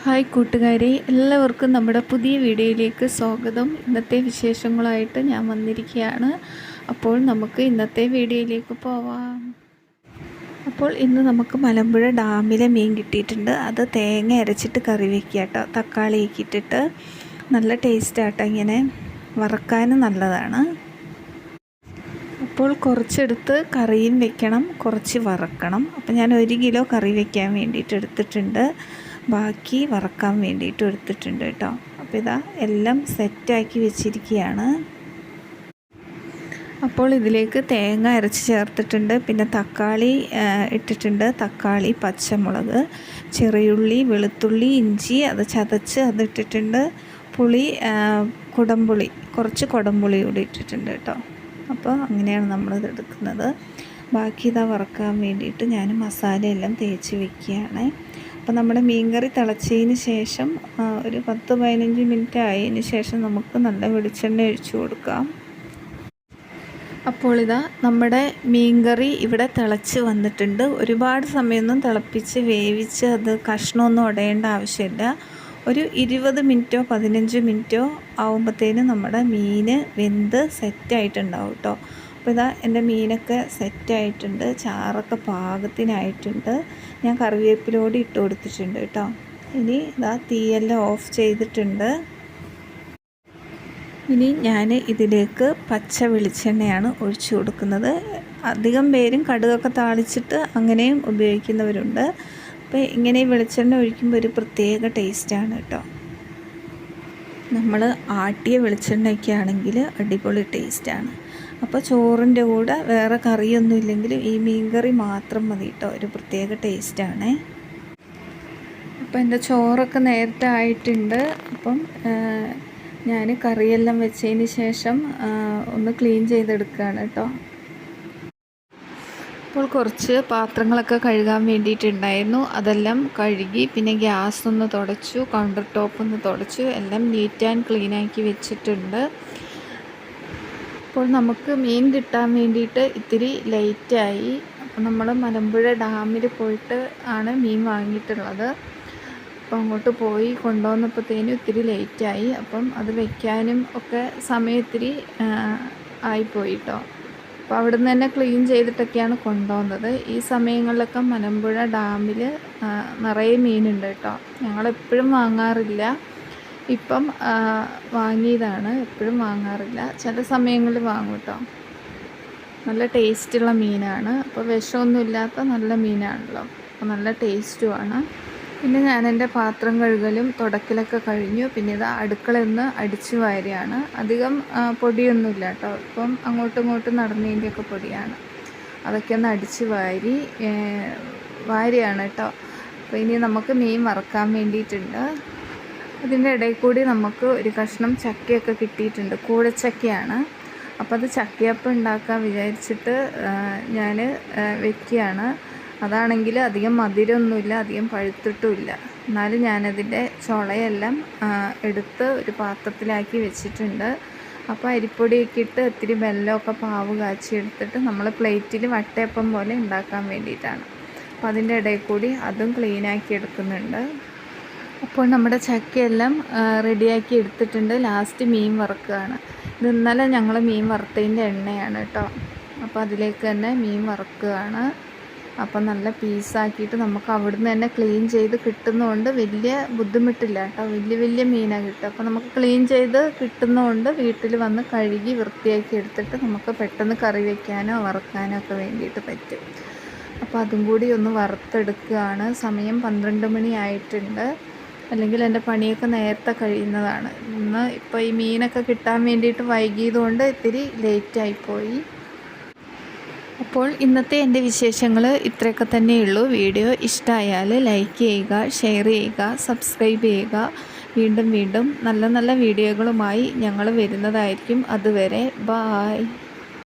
Hi കൂട്ടുകാരെ, എല്ലാവർക്കും നമ്മുടെ പുതിയ വീഡിയോയിലേക്ക് സ്വാഗതം. ഇന്നത്തെ വിശേഷങ്ങളായിട്ട് ഞാൻ വന്നിരിക്കുകയാണ്. അപ്പോൾ നമുക്ക് ഇന്നത്തെ വീഡിയോയിലേക്ക് പോവാം. അപ്പോൾ ഇന്ന് നമുക്ക് മലമ്പുഴ ഡാമിലെ മീൻ കിട്ടിയിട്ടുണ്ട്. അത് തേങ്ങ അരച്ചിട്ട് കറി വയ്ക്കുക കേട്ടോ. തക്കാളിയൊക്കെ ഇട്ടിട്ട് നല്ല ടേസ്റ്റാട്ടോ. ഇങ്ങനെ വറക്കാനും നല്ലതാണ്. അപ്പോൾ കുറച്ചെടുത്ത് കറിയും വെക്കണം, കുറച്ച് വറക്കണം. അപ്പോൾ ഞാൻ 1 കിലോ കറി വയ്ക്കാൻ വേണ്ടിയിട്ട് എടുത്തിട്ടുണ്ട്, ബാക്കി വറക്കാൻ വേണ്ടിയിട്ട് എടുത്തിട്ടുണ്ട് കേട്ടോ. അപ്പോൾ ഇതാ എല്ലാം സെറ്റാക്കി വെച്ചിരിക്കുകയാണ്. അപ്പോൾ ഇതിലേക്ക് തേങ്ങ അരച്ച് ചേർത്തിട്ടുണ്ട്, പിന്നെ തക്കാളി ഇട്ടിട്ടുണ്ട്. തക്കാളി, പച്ചമുളക്, ചെറിയുള്ളി, വെളുത്തുള്ളി, ഇഞ്ചി അത് ചതച്ച് അതിട്ടിട്ടുണ്ട്. പുളി, കുടംപുളി, കുറച്ച് കുടംപുളി കൂടി ഇട്ടിട്ടുണ്ട് കേട്ടോ. അപ്പോൾ അങ്ങനെയാണ് നമ്മളിത് എടുക്കുന്നത്. ബാക്കി ഇതാ വറക്കാൻ വേണ്ടിയിട്ട് ഞാൻ മസാലയെല്ലാം തേച്ച് വെക്കുകയാണ്. അപ്പോൾ നമ്മുടെ മീൻകറി തിളച്ചതിന് ശേഷം ഒരു 10-15 മിനിറ്റ് ആയതിന് ശേഷം നമുക്ക് നല്ല വെളിച്ചെണ്ണ ഒഴിച്ചു കൊടുക്കാം. അപ്പോൾ ഇതാ നമ്മുടെ മീൻകറി ഇവിടെ തിളച്ച് വന്നിട്ടുണ്ട്. ഒരുപാട് സമയമൊന്നും തിളപ്പിച്ച് വേവിച്ച് അത് കഷ്ണമൊന്നും ഉടയേണ്ട ആവശ്യമില്ല. ഒരു 20 മിനിറ്റോ 15 മിനിറ്റോ ആകുമ്പോഴത്തേനും നമ്മുടെ മീൻ വെന്ത് സെറ്റായിട്ടുണ്ടാവും കേട്ടോ. അപ്പോൾ ഇതാ എൻ്റെ മീനൊക്കെ സെറ്റായിട്ടുണ്ട്, ചാറൊക്കെ പാകത്തിനായിട്ടുണ്ട്. ഞാൻ കറിവേപ്പിലോടി ഇട്ട് കൊടുത്തിട്ടുണ്ട് കേട്ടോ. ഇനി ഇതാ തീയെല്ലാം ഓഫ് ചെയ്തിട്ടുണ്ട്. ഇനി ഞാൻ ഇതിലേക്ക് പച്ച വെളിച്ചെണ്ണയാണ് ഒഴിച്ചു കൊടുക്കുന്നത്. അധികം പേരും കടുകൊക്കെ താളിച്ചിട്ട് അങ്ങനെയും ഉപയോഗിക്കുന്നവരുണ്ട്. അപ്പോൾ ഇങ്ങനെ വെളിച്ചെണ്ണ ഒഴിക്കുമ്പോൾ ഒരു പ്രത്യേക ടേസ്റ്റാണ് കേട്ടോ. നമ്മൾ ആട്ടിയ വെളിച്ചെണ്ണയൊക്കെ ആണെങ്കിൽ അടിപൊളി ടേസ്റ്റാണ്. അപ്പോൾ ചോറിൻ്റെ കൂടെ വേറെ കറിയൊന്നും ഇല്ലെങ്കിലും ഈ മീൻകറി മാത്രം മതി കേട്ടോ, ഒരു പ്രത്യേക ടേസ്റ്റാണേ. അപ്പോൾ എൻ്റെ ചോറൊക്കെ നേരത്തെ ആയിട്ടുണ്ട്. അപ്പം ഞാൻ കറിയെല്ലാം വെച്ചതിന് ശേഷം ഒന്ന് ക്ലീൻ ചെയ്തെടുക്കുകയാണ് കേട്ടോ. അപ്പോൾ കുറച്ച് പാത്രങ്ങളൊക്കെ കഴുകാൻ വേണ്ടിയിട്ടുണ്ടായിരുന്നു, അതെല്ലാം കഴുകി. പിന്നെ ഗ്യാസ് ഒന്ന് തുടച്ചു, കൗണ്ടർ ടോപ്പ് ഒന്ന് തുടച്ചു, എല്ലാം നീറ്റ് ആൻഡ് ക്ലീനാക്കി വെച്ചിട്ടുണ്ട്. അപ്പോൾ നമുക്ക് മീൻ കിട്ടാൻ വേണ്ടിയിട്ട് ഇത്തിരി ലേറ്റായി. അപ്പോൾ നമ്മൾ മലമ്പുഴ ഡാമിൽ പോയിട്ട് ആണ് മീൻ വാങ്ങിയിട്ടുള്ളത്. അപ്പോൾ അങ്ങോട്ട് പോയി കൊണ്ടുവന്നപ്പോഴത്തേനും ഇത്തിരി ലേറ്റായി. അപ്പം അത് വയ്ക്കാനും ഒക്കെ സമയം ഇത്തിരി ആയിപ്പോയി കേട്ടോ. അപ്പോൾ അവിടെ നിന്ന് തന്നെ ക്ലീൻ ചെയ്തിട്ടൊക്കെയാണ് കൊണ്ടുവന്നത്. ഈ സമയങ്ങളിലൊക്കെ മലമ്പുഴ ഡാമിൽ നിറയെ മീനുണ്ട് കേട്ടോ. ഞങ്ങളെപ്പോഴും വാങ്ങാറില്ല, ഇപ്പം വാങ്ങിയതാണ്. എപ്പോഴും വാങ്ങാറില്ല, ചില സമയങ്ങളിൽ വാങ്ങും കേട്ടോ. നല്ല ടേസ്റ്റുള്ള മീനാണ്. അപ്പോൾ വിഷമൊന്നും ഇല്ലാത്ത നല്ല മീനാണല്ലോ, അപ്പോൾ നല്ല ടേസ്റ്റുമാണ്. പിന്നെ ഞാൻ എൻ്റെ പാത്രം കഴുകലും തുടക്കലൊക്കെ കഴിഞ്ഞു. പിന്നെ ഇത് അടുക്കളയിൽ നിന്ന് അടിച്ചു വാരുകയാണ്. അധികം പൊടിയൊന്നുമില്ല കേട്ടോ, ഇപ്പം അങ്ങോട്ടും ഇങ്ങോട്ടും നടന്നതിൻ്റെയൊക്കെ പൊടിയാണ്. അതൊക്കെ ഒന്ന് അടിച്ച് വാരുകയാണ് കേട്ടോ. അപ്പോൾ ഇനി നമുക്ക് മീൻ വറക്കാൻ വേണ്ടിയിട്ടുണ്ട്. അതിൻ്റെ ഇടയിൽ കൂടി നമുക്ക് ഒരു കഷ്ണം ചക്കയൊക്കെ കിട്ടിയിട്ടുണ്ട്, കൂടച്ചക്കയാണ്. അപ്പോൾ അത് ചക്കയപ്പം ഉണ്ടാക്കാൻ വിചാരിച്ചിട്ട് ഞാൻ വെക്കുകയാണ്. അതാണെങ്കിൽ അധികം മധുരമൊന്നുമില്ല, അധികം പഴുത്തിട്ടുമില്ല. എന്നാലും ഞാനതിൻ്റെ ചുളയെല്ലാം എടുത്ത് ഒരു പാത്രത്തിലാക്കി വെച്ചിട്ടുണ്ട്. അപ്പോൾ അരിപ്പൊടിയൊക്കെ ഇട്ട് ഇത്തിരി വെല്ലമൊക്കെ പാവ് കാച്ചി എടുത്തിട്ട് നമ്മൾ പ്ലേറ്റിൽ വട്ടയപ്പം പോലെ ഉണ്ടാക്കാൻ വേണ്ടിയിട്ടാണ്. അപ്പോൾ അതിൻ്റെ ഇടയിൽ കൂടി അതും ക്ലീനാക്കി എടുക്കുന്നുണ്ട്. അപ്പോൾ നമ്മുടെ ചക്കയെല്ലാം റെഡിയാക്കി എടുത്തിട്ടുണ്ട്. ലാസ്റ്റ് മീൻ വറുക്കുകയാണ്. ഇത് ഇന്നലെ ഞങ്ങൾ മീൻ വറുത്തതിൻ്റെ എണ്ണയാണ് കേട്ടോ. അപ്പോൾ അതിലേക്ക് തന്നെ മീൻ വറുക്കുകയാണ്. അപ്പം നല്ല പീസാക്കിയിട്ട് നമുക്ക് അവിടുന്ന് തന്നെ ക്ലീൻ ചെയ്ത് കിട്ടുന്നതുകൊണ്ട് വലിയ ബുദ്ധിമുട്ടില്ല കേട്ടോ. വലിയ മീനാണ് കിട്ടുക. അപ്പോൾ നമുക്ക് ക്ലീൻ ചെയ്ത് കിട്ടുന്നതുകൊണ്ട് വീട്ടിൽ വന്ന് കഴുകി വൃത്തിയാക്കി എടുത്തിട്ട് നമുക്ക് പെട്ടെന്ന് കറി വയ്ക്കാനോ വറുക്കാനോ ഒക്കെ വേണ്ടിയിട്ട് പറ്റും. അപ്പോൾ അതും കൂടി ഒന്ന് വറുത്തെടുക്കുകയാണ്. സമയം 12 മണി ആയിട്ടുണ്ട്. അല്ലെങ്കിൽ എൻ്റെ പണിയൊക്കെ നേരത്തെ കഴിയുന്നതാണ്. ഇന്ന് ഇപ്പോൾ ഈ മീനൊക്കെ കിട്ടാൻ വേണ്ടിയിട്ട് വൈകിയതുകൊണ്ട് ഇത്തിരി ലേറ്റായിപ്പോയി. അപ്പോൾ ഇന്നത്തെ എൻ്റെ വിശേഷങ്ങൾ ഇത്രയൊക്കെ തന്നെയുള്ളൂ. വീഡിയോ ഇഷ്ടമായാൽ ലൈക്ക് ചെയ്യുക, ഷെയർ ചെയ്യുക, സബ്സ്ക്രൈബ് ചെയ്യുക. വീണ്ടും നല്ല വീഡിയോകളുമായി ഞങ്ങൾ വരുന്നതായിരിക്കും. അതുവരെ ബായ്.